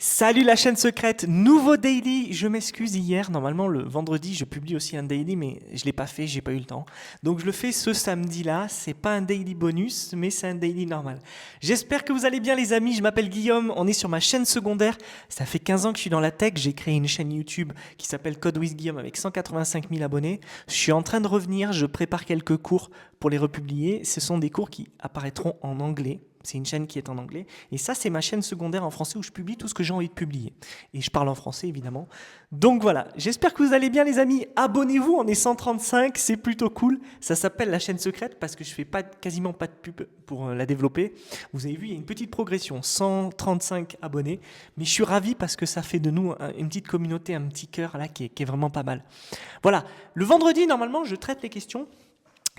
Salut la chaîne secrète, nouveau daily. Je m'excuse hier, normalement le vendredi je publie aussi un daily mais je l'ai pas fait, j'ai pas eu le temps. Donc je le fais ce samedi-là, c'est pas un daily bonus mais c'est un daily normal. J'espère que vous allez bien les amis, je m'appelle Guillaume, on est sur ma chaîne secondaire. Ça fait 15 ans que je suis dans la tech, j'ai créé une chaîne YouTube qui s'appelle Code with Guillaume avec 185 000 abonnés. Je suis en train de revenir, je prépare quelques cours pour les republier. Ce sont des cours qui apparaîtront en anglais. C'est une chaîne qui est en anglais. Et ça, c'est ma chaîne secondaire en français où je publie tout ce que j'ai envie de publier. Et je parle en français, évidemment. Donc voilà, j'espère que vous allez bien les amis. Abonnez-vous, on est 135, c'est plutôt cool. Ça s'appelle la chaîne secrète parce que je fais quasiment pas de pub pour la développer. Vous avez vu, il y a une petite progression, 135 abonnés. Mais je suis ravi parce que ça fait de nous une petite communauté, un petit cœur là qui est vraiment pas mal. Voilà, le vendredi, normalement, je traite les questions.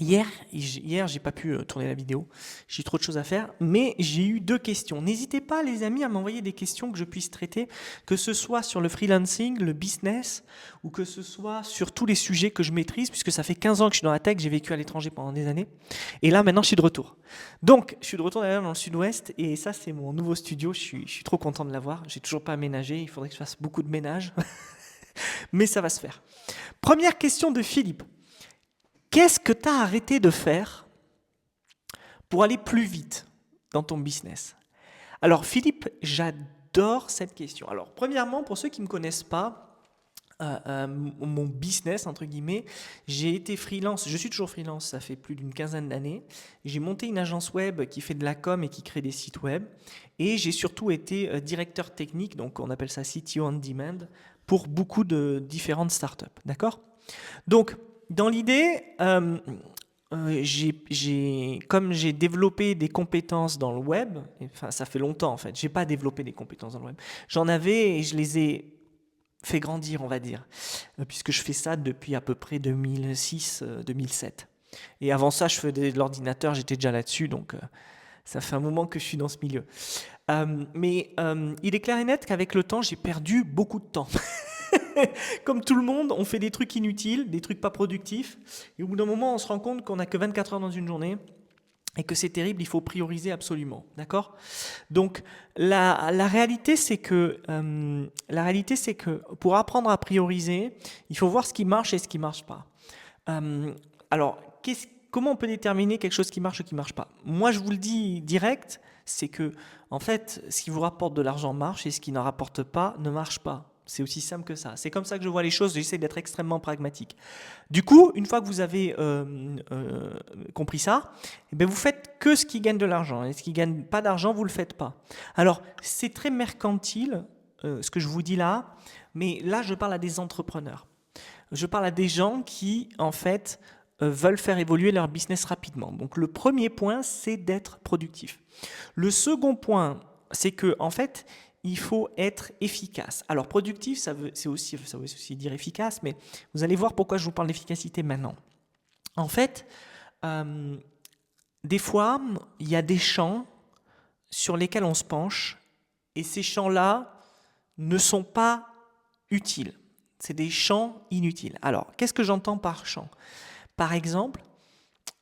Hier, j'ai pas pu tourner la vidéo, j'ai trop de choses à faire, mais j'ai eu 2 questions. N'hésitez pas les amis à m'envoyer des questions que je puisse traiter, que ce soit sur le freelancing, le business, ou que ce soit sur tous les sujets que je maîtrise, puisque ça fait 15 ans que je suis dans la tech, j'ai vécu à l'étranger pendant des années, et là maintenant je suis de retour. Donc je suis de retour d'ailleurs dans le sud-ouest, et ça c'est mon nouveau studio, je suis trop content de l'avoir, j'ai toujours pas aménagé, il faudrait que je fasse beaucoup de ménage, mais ça va se faire. Première question de Philippe. Qu'est-ce que tu as arrêté de faire pour aller plus vite dans ton business? Alors Philippe, j'adore cette question. Alors premièrement, pour ceux qui ne me connaissent pas, mon business, entre guillemets, j'ai été freelance, je suis toujours freelance, ça fait plus d'une quinzaine d'années. J'ai monté une agence web qui fait de la com et qui crée des sites web. Et j'ai surtout été directeur technique, donc on appelle ça CTO on demand, pour beaucoup de différentes startups. D'accord? Donc, dans l'idée, comme j'ai développé des compétences dans le web, enfin ça fait longtemps en fait, j'ai pas développé des compétences dans le web, j'en avais et je les ai fait grandir on va dire, puisque je fais ça depuis à peu près 2006-2007. Et avant ça je faisais de l'ordinateur, j'étais déjà là-dessus, donc ça fait un moment que je suis dans ce milieu. Mais il est clair et net qu'avec le temps j'ai perdu beaucoup de temps. Comme tout le monde, on fait des trucs inutiles, des trucs pas productifs. Et au bout d'un moment, on se rend compte qu'on n'a que 24 heures dans une journée et que c'est terrible, il faut prioriser absolument. D'accord? Donc, la réalité, c'est que pour apprendre à prioriser, il faut voir ce qui marche et ce qui ne marche pas. Alors, comment on peut déterminer quelque chose qui marche ou qui ne marche pas? Moi, je vous le dis direct, c'est que, en fait, ce qui vous rapporte de l'argent marche et ce qui n'en rapporte pas ne marche pas. C'est aussi simple que ça. C'est comme ça que je vois les choses. J'essaie d'être extrêmement pragmatique. Du coup, une fois que vous avez compris ça, eh bien vous faites que ce qui gagne de l'argent. Et ce qui ne gagne pas d'argent, vous ne le faites pas. Alors, c'est très mercantile, ce que je vous dis là, mais là, je parle à des entrepreneurs. Je parle à des gens qui, en fait, veulent faire évoluer leur business rapidement. Donc, le premier point, c'est d'être productif. Le second point, c'est que, en fait, il faut être efficace. Alors productif, ça veut aussi dire efficace, mais vous allez voir pourquoi je vous parle d'efficacité maintenant. En fait, des fois, il y a des champs sur lesquels on se penche, et ces champs-là ne sont pas utiles. C'est des champs inutiles. Alors, qu'est-ce que j'entends par champ? Par exemple,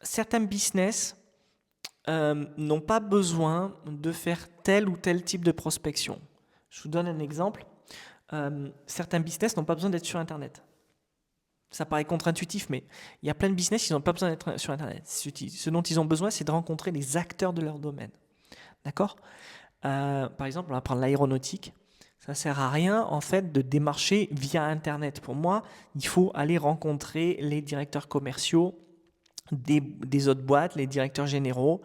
certains business n'ont pas besoin de faire tel ou tel type de prospection. Je vous donne un exemple. Certains business n'ont pas besoin d'être sur Internet. Ça paraît contre-intuitif, mais il y a plein de business qui n'ont pas besoin d'être sur Internet. Ce dont ils ont besoin, c'est de rencontrer les acteurs de leur domaine. D'accord? Par exemple, on va prendre l'aéronautique. Ça ne sert à rien, en fait, de démarcher via Internet. Pour moi, il faut aller rencontrer les directeurs commerciaux des autres boîtes, les directeurs généraux,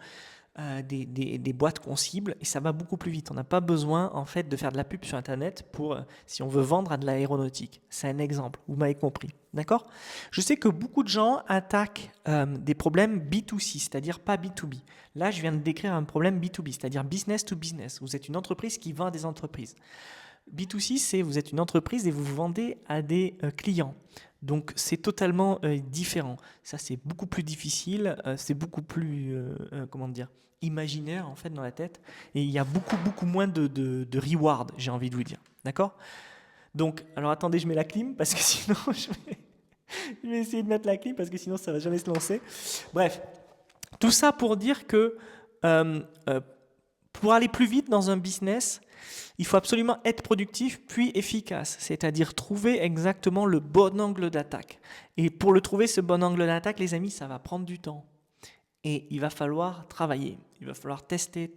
des boîtes qu'on cible, et ça va beaucoup plus vite. On n'a pas besoin en fait de faire de la pub sur Internet si on veut vendre à de l'aéronautique. C'est un exemple, vous m'avez compris. D'accord? Je sais que beaucoup de gens attaquent des problèmes B2C, c'est-à-dire pas B2B. Là, je viens de décrire un problème B2B, c'est-à-dire business to business. Vous êtes une entreprise qui vend à des entreprises. B2C, c'est vous êtes une entreprise et vous vendez à des clients. Donc c'est totalement différent. Ça c'est beaucoup plus difficile, c'est beaucoup plus comment dire, imaginaire en fait dans la tête. Et il y a beaucoup moins de reward, j'ai envie de vous dire. D'accord? Donc, alors attendez, je mets la clim parce que sinon je vais essayer de mettre la clim parce que sinon ça va jamais se lancer. Bref, tout ça pour dire que euh, pour aller plus vite dans un business, Il faut absolument être productif puis efficace, c'est-à-dire trouver exactement le bon angle d'attaque. Et pour le trouver, ce bon angle d'attaque, les amis, ça va prendre du temps. Et il va falloir travailler. Il va falloir tester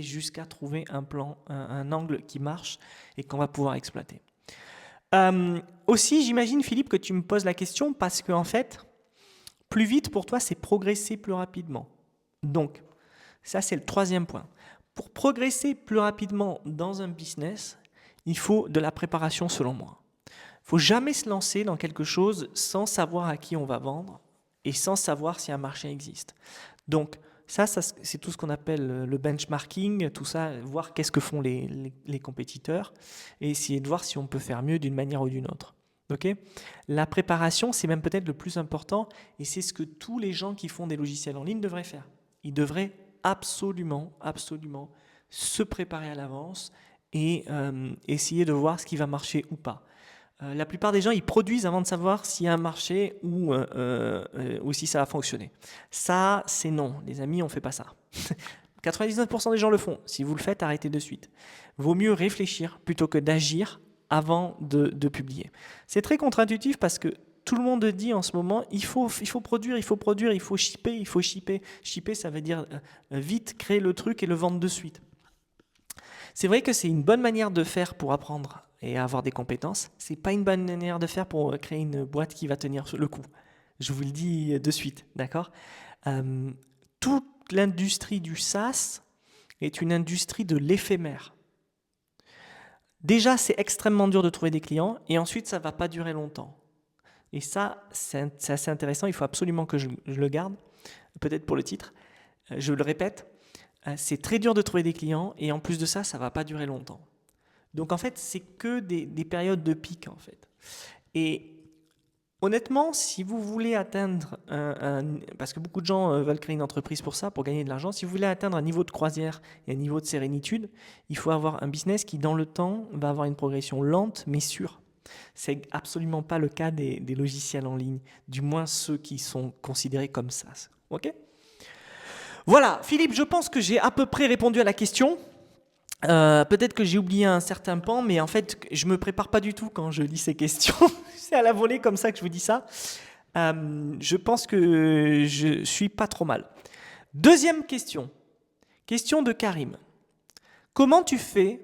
jusqu'à trouver un plan, un angle qui marche et qu'on va pouvoir exploiter. Aussi, j'imagine, Philippe, que tu me poses la question parce qu'en fait, plus vite pour toi, c'est progresser plus rapidement. Donc, ça, c'est le troisième point. Pour progresser plus rapidement dans un business, il faut de la préparation selon moi. Il ne faut jamais se lancer dans quelque chose sans savoir à qui on va vendre et sans savoir si un marché existe. Donc, ça c'est tout ce qu'on appelle le benchmarking, tout ça, voir qu'est-ce que font les compétiteurs et essayer de voir si on peut faire mieux d'une manière ou d'une autre. Okay. La préparation, c'est même peut-être le plus important et c'est ce que tous les gens qui font des logiciels en ligne devraient faire. Ils devraient absolument se préparer à l'avance et essayer de voir ce qui va marcher ou pas. La plupart des gens, ils produisent avant de savoir s'il y a un marché ou si ça va fonctionner. Ça, c'est non. Les amis, on ne fait pas ça. 99% des gens le font. Si vous le faites, arrêtez de suite. Vaut mieux réfléchir plutôt que d'agir avant de publier. C'est très contre-intuitif parce que tout le monde dit en ce moment, il faut produire, il faut shipper. Shipper, ça veut dire vite créer le truc et le vendre de suite. C'est vrai que c'est une bonne manière de faire pour apprendre et avoir des compétences. C'est pas une bonne manière de faire pour créer une boîte qui va tenir le coup. Je vous le dis de suite, d'accord ? Toute l'industrie du SaaS est une industrie de l'éphémère. Déjà, c'est extrêmement dur de trouver des clients et ensuite, ça ne va pas durer longtemps. Et ça, c'est assez intéressant. Il faut absolument que je le garde, peut-être pour le titre. Je le répète, c'est très dur de trouver des clients et en plus de ça, ça ne va pas durer longtemps. Donc en fait, c'est que des périodes de pic en fait. Et honnêtement, si vous voulez atteindre parce que beaucoup de gens veulent créer une entreprise pour ça, pour gagner de l'argent, si vous voulez atteindre un niveau de croisière et un niveau de sérénitude, il faut avoir un business qui, dans le temps, va avoir une progression lente mais sûre. C'est absolument pas le cas des logiciels en ligne, du moins ceux qui sont considérés comme ça. Ok ? Voilà, Philippe, je pense que j'ai à peu près répondu à la question. Peut-être que j'ai oublié un certain pan, mais en fait, je me prépare pas du tout quand je lis ces questions. C'est à la volée comme ça que je vous dis ça. Je pense que je suis pas trop mal. Deuxième question. Question de Karim. Comment tu fais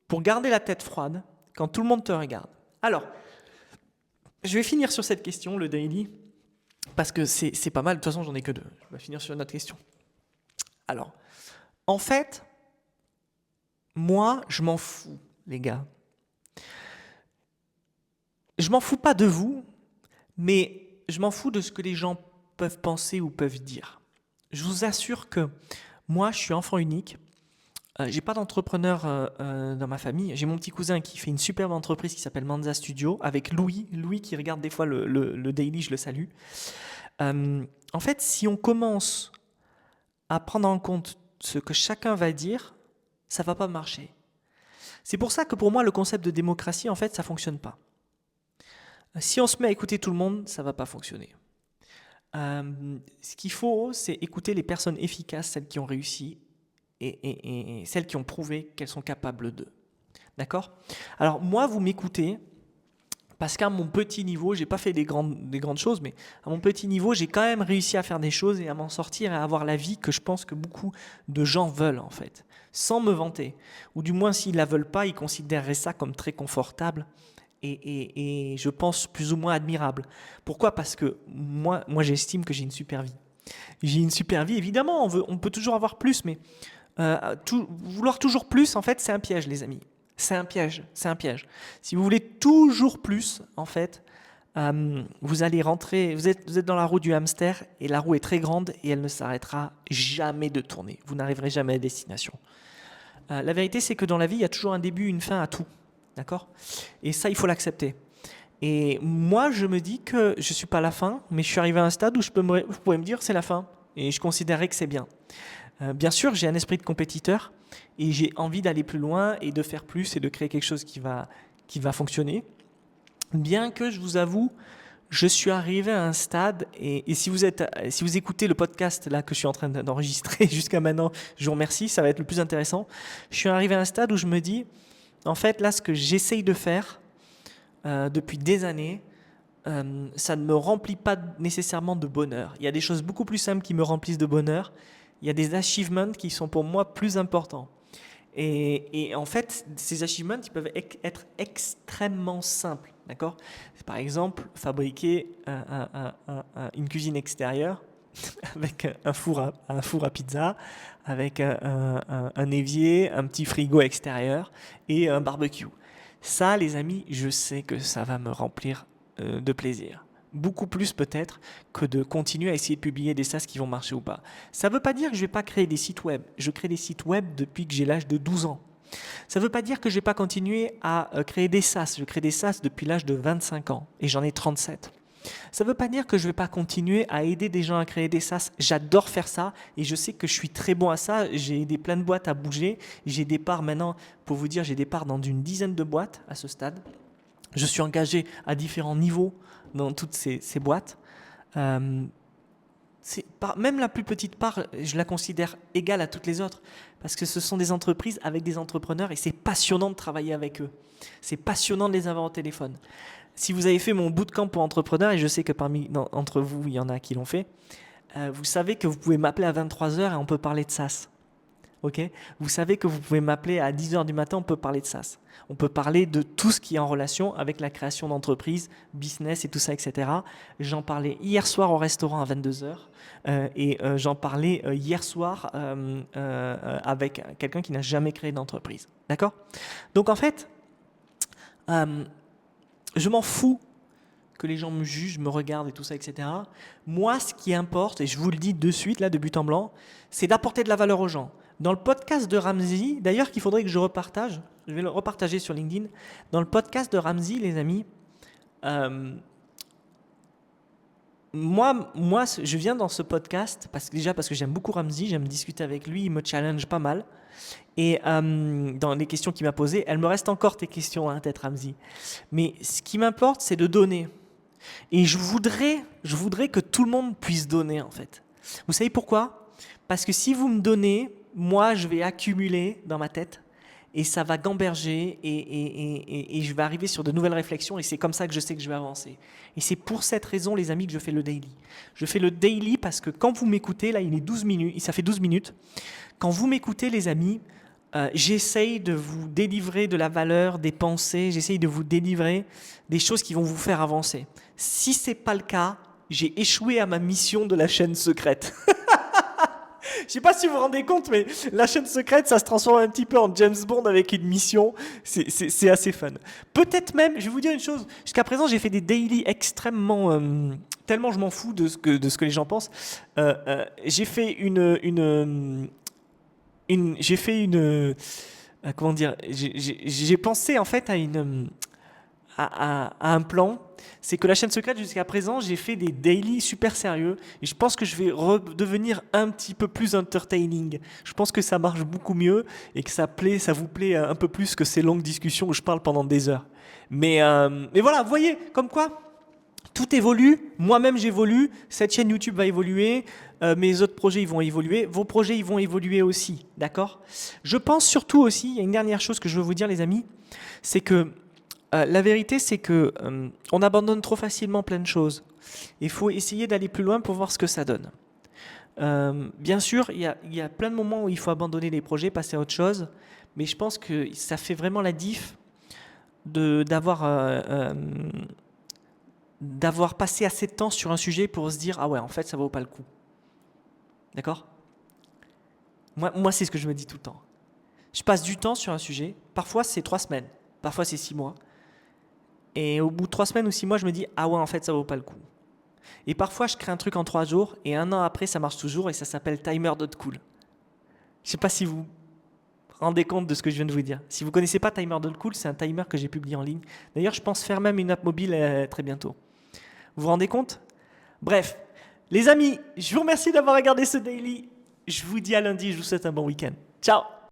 pour garder la tête froide quand tout le monde te regarde ? Alors, je vais finir sur cette question, le daily, parce que c'est pas mal. De toute façon, j'en ai que deux. Je vais finir sur une autre question. Alors, en fait, moi, je m'en fous, les gars. Je m'en fous pas de vous, mais je m'en fous de ce que les gens peuvent penser ou peuvent dire. Je vous assure que moi, je suis enfant unique. J'ai pas d'entrepreneur dans ma famille. J'ai mon petit cousin qui fait une superbe entreprise qui s'appelle Manza Studio avec Louis qui regarde des fois le daily, je le salue. En fait, si on commence à prendre en compte ce que chacun va dire, ça va pas marcher. C'est pour ça que pour moi, le concept de démocratie, en fait, ça fonctionne pas. Si on se met à écouter tout le monde, ça va pas fonctionner. Ce qu'il faut, c'est écouter les personnes efficaces, celles qui ont réussi et celles qui ont prouvé qu'elles sont capables d'eux. D'accord ? Alors moi, vous m'écoutez parce qu'à mon petit niveau, j'ai pas fait des grandes choses, mais à mon petit niveau, j'ai quand même réussi à faire des choses et à m'en sortir et à avoir la vie que je pense que beaucoup de gens veulent en fait, sans me vanter. Ou du moins, s'ils la veulent pas, ils considéreraient ça comme très confortable et je pense plus ou moins admirable. Pourquoi ? Parce que moi j'estime que j'ai une super vie. J'ai une super vie, évidemment, on peut toujours avoir plus, mais vouloir toujours plus, en fait, c'est un piège, les amis. C'est un piège. Si vous voulez toujours plus, en fait, vous allez rentrer, vous êtes dans la roue du hamster et la roue est très grande et elle ne s'arrêtera jamais de tourner. Vous n'arriverez jamais à destination. La vérité, c'est que dans la vie, il y a toujours un début, une fin à tout. D'accord ? Et ça, il faut l'accepter. Et moi, je me dis que je ne suis pas à la fin, mais je suis arrivé à un stade où je pourrais me dire c'est la fin. Et je considérerais que c'est bien. Bien sûr, j'ai un esprit de compétiteur et j'ai envie d'aller plus loin et de faire plus et de créer quelque chose qui va fonctionner. Bien que je vous avoue, Je suis arrivé à un stade, et si vous écoutez le podcast là que je suis en train d'enregistrer jusqu'à maintenant, je vous remercie, ça va être le plus intéressant. Je suis arrivé à un stade où je me dis, en fait, là, ce que j'essaye de faire depuis des années, ça ne me remplit pas nécessairement de bonheur. Il y a des choses beaucoup plus simples qui me remplissent de bonheur. Il y a des achievements qui sont pour moi plus importants. Et en fait, ces achievements, ils peuvent être extrêmement simples, d'accord? Par exemple, fabriquer une cuisine extérieure avec un four à pizza, avec un évier, un petit frigo extérieur et un barbecue. Ça, les amis, je sais que ça va me remplir de plaisir. Beaucoup plus peut-être que de continuer à essayer de publier des SaaS qui vont marcher ou pas. Ça ne veut pas dire que je ne vais pas créer des sites web. Je crée des sites web depuis que j'ai l'âge de 12 ans. Ça ne veut pas dire que je ne vais pas continuer à créer des SaaS. Je crée des SaaS depuis l'âge de 25 ans et j'en ai 37. Ça ne veut pas dire que je ne vais pas continuer à aider des gens à créer des SaaS. J'adore faire ça et je sais que je suis très bon à ça. J'ai plein de boîtes à bouger. J'ai des parts maintenant, pour vous dire, j'ai des parts dans une dizaine de boîtes à ce stade. Je suis engagé à différents niveaux dans toutes ces boîtes. Même la plus petite part, je la considère égale à toutes les autres parce que ce sont des entreprises avec des entrepreneurs et c'est passionnant de travailler avec eux. C'est passionnant de les avoir au téléphone. Si vous avez fait mon bootcamp pour entrepreneurs, et je sais que entre vous, il y en a qui l'ont fait, vous savez que vous pouvez m'appeler à 23h et on peut parler de SaaS. Okay, vous savez que vous pouvez m'appeler à 10h du matin, on peut parler de SaaS. On peut parler de tout ce qui est en relation avec la création d'entreprises, business et tout ça, etc. J'en parlais hier soir au restaurant à 22h et j'en parlais hier soir avec quelqu'un qui n'a jamais créé d'entreprise. D'accord? Donc en fait, je m'en fous que les gens me jugent, me regardent et tout ça, etc. Moi, ce qui importe, et je vous le dis de suite, là, de but en blanc, c'est d'apporter de la valeur aux gens. Dans le podcast de Ramzi, d'ailleurs qu'il faudrait que je repartage, je vais le repartager sur LinkedIn, dans le podcast de Ramzi, les amis, moi, je viens dans ce podcast, parce que j'aime beaucoup Ramzi, j'aime discuter avec lui, il me challenge pas mal. Et dans les questions qu'il m'a posées, elle me reste encore tes questions, hein, tête Ramzi. Mais ce qui m'importe, c'est de donner. Et je voudrais que tout le monde puisse donner, en fait. Vous savez pourquoi? Parce que si vous me donnez, moi, je vais accumuler dans ma tête et ça va gamberger et je vais arriver sur de nouvelles réflexions et c'est comme ça que je sais que je vais avancer. Et c'est pour cette raison, les amis, que je fais le daily. Je fais le daily parce que quand vous m'écoutez, là, il est 12 minutes, ça fait 12 minutes. Quand vous m'écoutez, les amis, j'essaye de vous délivrer de la valeur, des pensées, j'essaye de vous délivrer des choses qui vont vous faire avancer. Si ce n'est pas le cas, j'ai échoué à ma mission de la chaîne secrète. Je ne sais pas si vous vous rendez compte, mais la chaîne secrète, ça se transforme un petit peu en James Bond avec une mission. C'est assez fun. Peut-être même, je vais vous dire une chose, jusqu'à présent, j'ai fait des daily extrêmement... tellement je m'en fous de ce que les gens pensent. J'ai fait comment dire, j'ai pensé en fait à un plan. C'est que la chaîne secrète, jusqu'à présent, j'ai fait des daily super sérieux. Et je pense que je vais redevenir un petit peu plus entertaining. Je pense que ça marche beaucoup mieux et que ça vous plaît un peu plus que ces longues discussions où je parle pendant des heures. Mais voilà, vous voyez, comme quoi tout évolue. Moi-même, j'évolue. Cette chaîne YouTube va évoluer. Mes autres projets, ils vont évoluer. Vos projets, ils vont évoluer aussi. D'accord? Je pense surtout aussi, il y a une dernière chose que je veux vous dire, les amis, c'est que la vérité, c'est que on abandonne trop facilement plein de choses. Il faut essayer d'aller plus loin pour voir ce que ça donne. Bien sûr, il y a plein de moments où il faut abandonner les projets, passer à autre chose, mais je pense que ça fait vraiment la diff d'avoir passé assez de temps sur un sujet pour se dire « Ah ouais, en fait, ça vaut pas le coup. » D'accord? Moi, c'est ce que je me dis tout le temps. Je passe du temps sur un sujet, parfois c'est 3 semaines, parfois c'est 6 mois. Et au bout de 3 semaines ou 6 mois, je me dis « Ah ouais, en fait, ça vaut pas le coup. » Et parfois, je crée un truc en 3 jours et 1 an après, ça marche toujours et ça s'appelle Timer.cool. Je sais pas si vous vous rendez compte de ce que je viens de vous dire. Si vous connaissez pas Timer.cool, c'est un timer que j'ai publié en ligne. D'ailleurs, je pense faire même une app mobile très bientôt. Vous vous rendez compte? Bref, les amis, je vous remercie d'avoir regardé ce daily. Je vous dis à lundi, je vous souhaite un bon week-end. Ciao!